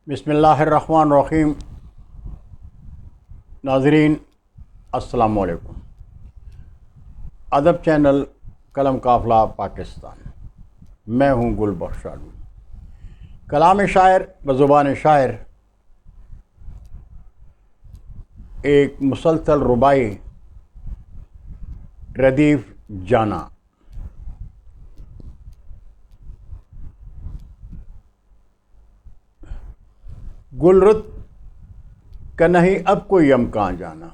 بسم اللہ الرحمن الرحیم۔ ناظرین السلام علیکم۔ ادب چینل قلم قافلہ پاکستان، میں ہوں گل بخش عالمی۔ کلام شاعر بزبان شاعر ایک مسلسل رباعی ردیف جانا۔ گل رت کا نہیں اب کوئی امکان جانا،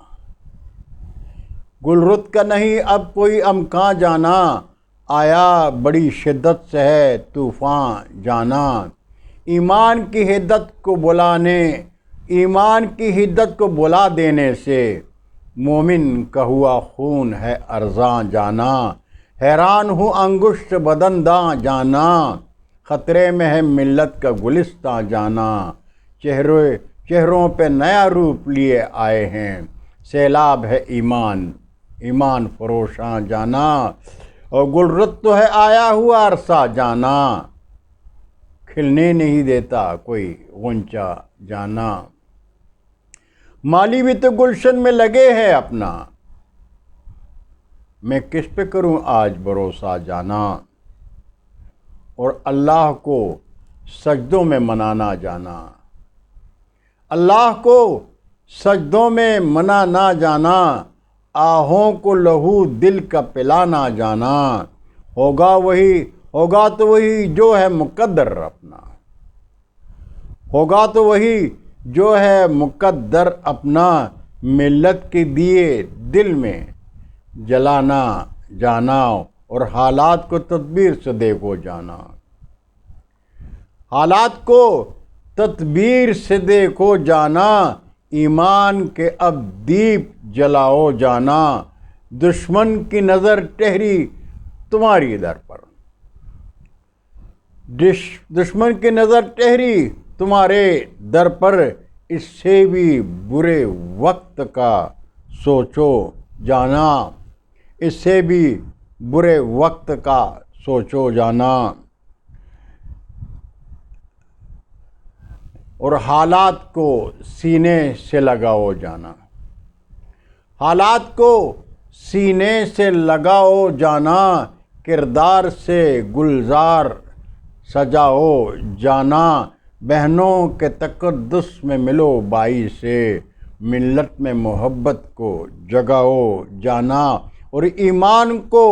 گل رت کا نہیں اب کوئی امکان جانا، آیا بڑی شدت سے ہے طوفان جانا۔ ایمان کی حدت کو بلا دینے سے مومن کا ہوا خون ہے ارزاں جانا۔ حیران ہوں انگشت بدن داں جانا، خطرے میں ہے ملت کا گلستاں جانا۔ چہروں پہ نیا روپ لیے آئے ہیں، سیلاب ہے ایمان فروشاں جانا۔ اور گل رت تو ہے آیا ہوا عرصہ جانا، کھلنے نہیں دیتا کوئی غنچہ جانا۔ مالی بھی تو گلشن میں لگے ہیں اپنا، میں کس پہ کروں آج بھروسہ جانا۔ اور اللہ کو سجدوں میں منانا جانا، اللہ کو سجدوں میں منانا جانا۔ آہوں کو لہو دل کا پلانا جانا، ہوگا تو وہی جو ہے مقدر اپنا، ہوگا تو وہی جو ہے مقدر اپنا۔ ملت کے دیے دل میں جلانا جانا، اور حالات کو تدبیر سے دیکھو جانا، حالات کو تدبیر سے دیکھو جانا۔ ایمان کے اب دیپ جلاؤ جانا، دشمن کی نظر ٹہری تمہاری در پر، دشمن کی نظر ٹہری تمہارے در پر۔ اس سے بھی برے وقت کا سوچو جانا، اس سے بھی برے وقت کا سوچو جانا۔ اور حالات کو سینے سے لگاؤ جانا، حالات کو سینے سے لگاؤ جانا۔ کردار سے گلزار سجاؤ جانا، بہنوں کے تقدس میں ملو بھائی سے، ملت میں محبت کو جگاؤ جانا۔ اور ایمان کو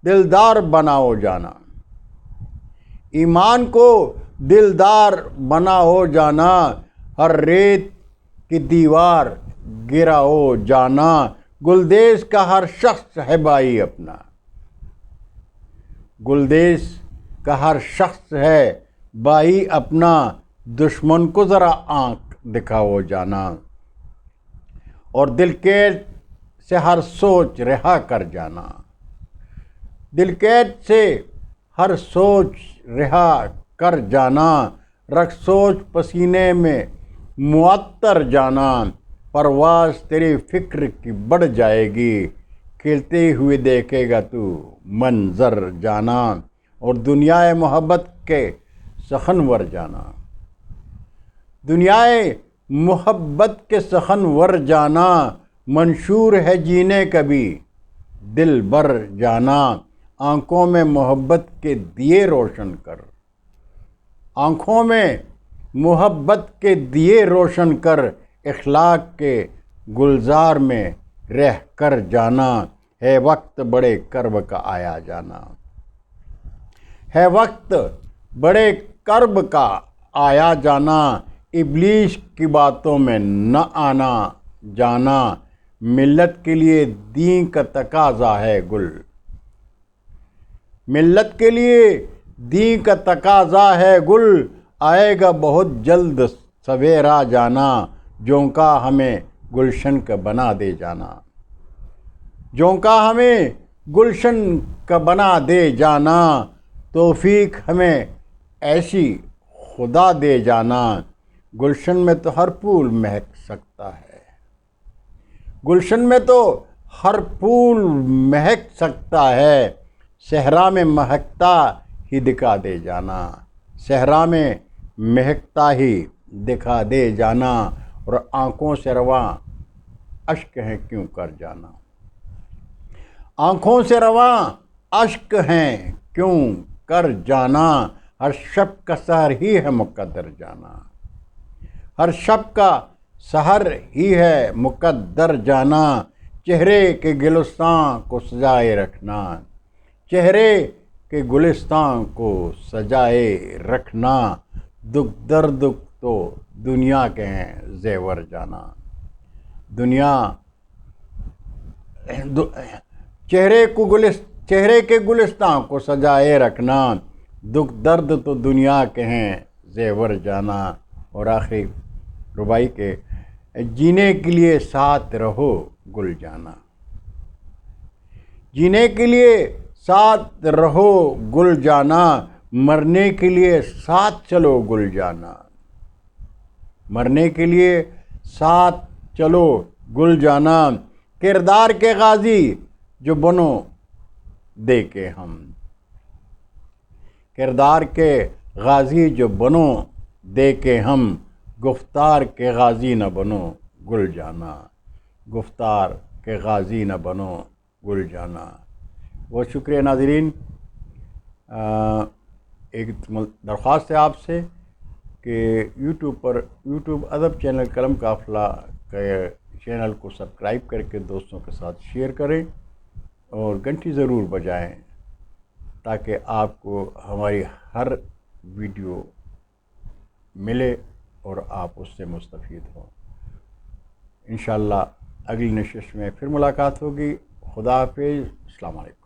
دلدار بناؤ جانا، ایمان کو دلدار بناؤ جانا۔ ہر ریت کی دیوار گراؤ جانا، گلدیز کا ہر شخص ہے بھائی اپنا، گلدیز کا ہر شخص ہے بھائی اپنا۔ دشمن کو ذرا آنکھ دکھاؤ جانا، اور دل قید سے ہر سوچ رہا کر جانا، دل قید سے ہر سوچ رہا کر جانا۔ رکھ سوچ پسینے میں معطر جانا، پرواز تیری فکر کی بڑھ جائے گی، کھلتے ہوئے دیکھے گا تو منظر جانا۔ اور دنیائے محبت کے سخنور جانا، دنیائے محبت کے سخنور جانا۔ منشور ہے جینے کا بھی دل بر جانا، آنکھوں میں محبت کے دیے روشن کر، آنکھوں میں محبت کے دیے روشن کر۔ اخلاق کے گلزار میں رہ کر جانا، ہے وقت بڑے کرب کا آیا جانا، ہے وقت بڑے کرب کا آیا جانا۔ ابلیس کی باتوں میں نہ آنا جانا، ملت کے لیے دین کا تقاضا ہے گل، ملت کے لیے دین کا تقاضا ہے گل۔ آئے گا بہت جلد سویرا جانا، جونکا ہمیں گلشن کا بنا دے جانا، جونکا ہمیں گلشن کا بنا دے جانا۔ توفیق ہمیں ایسی خدا دے جانا، گلشن میں تو ہر پھول مہک سکتا ہے، گلشن میں تو ہر پھول مہک سکتا ہے۔ صحرا میں مہکتا ہی دکھا دے جانا، صحرا میں مہکتا ہی دکھا دے جانا، اور آنکھوں سے رواں اشک ہیں کیوں کر جانا، آنکھوں سے رواں اشک ہیں کیوں کر جانا، ہر شب کا سحر ہی ہے مقدر جانا، ہر شب کا سحر ہی ہے مقدر جانا، چہرے کے گلستان کو سجائے رکھنا، چہرے کے گلستان کو سجائے رکھنا، دکھ درد تو دنیا کے ہیں زیور جانا، دنیا چہرے کے گلستان کو سجائے رکھنا، دکھ درد تو دنیا کے ہیں زیور جانا، اور آخری ربائی کے جینے کے لیے ساتھ رہو گل جانا، جینے کے لیے ساتھ رہو گل جانا، مرنے کے لیے ساتھ چلو گل جانا، مرنے کے لیے ساتھ چلو گل جانا، کردار کے غازی جو بنو دے کے ہم، کردار کے غازی جو بنو دے کے ہم، گفتار کے غازی نہ بنو گل جانا، گفتار کے غازی نہ بنو گل جانا۔ بہت شکریہ ناظرین، ایک درخواست ہے آپ سے کہ یوٹیوب ادب چینل قلم قافلہ کے چینل کو سبسکرائب کر کے دوستوں کے ساتھ شیئر کریں اور گھنٹی ضرور بجائیں تاکہ آپ کو ہماری ہر ویڈیو ملے اور آپ اس سے مستفید ہوں۔ انشاءاللہ اگلی نشست میں پھر ملاقات ہوگی۔ خدا حافظ، السلام علیکم۔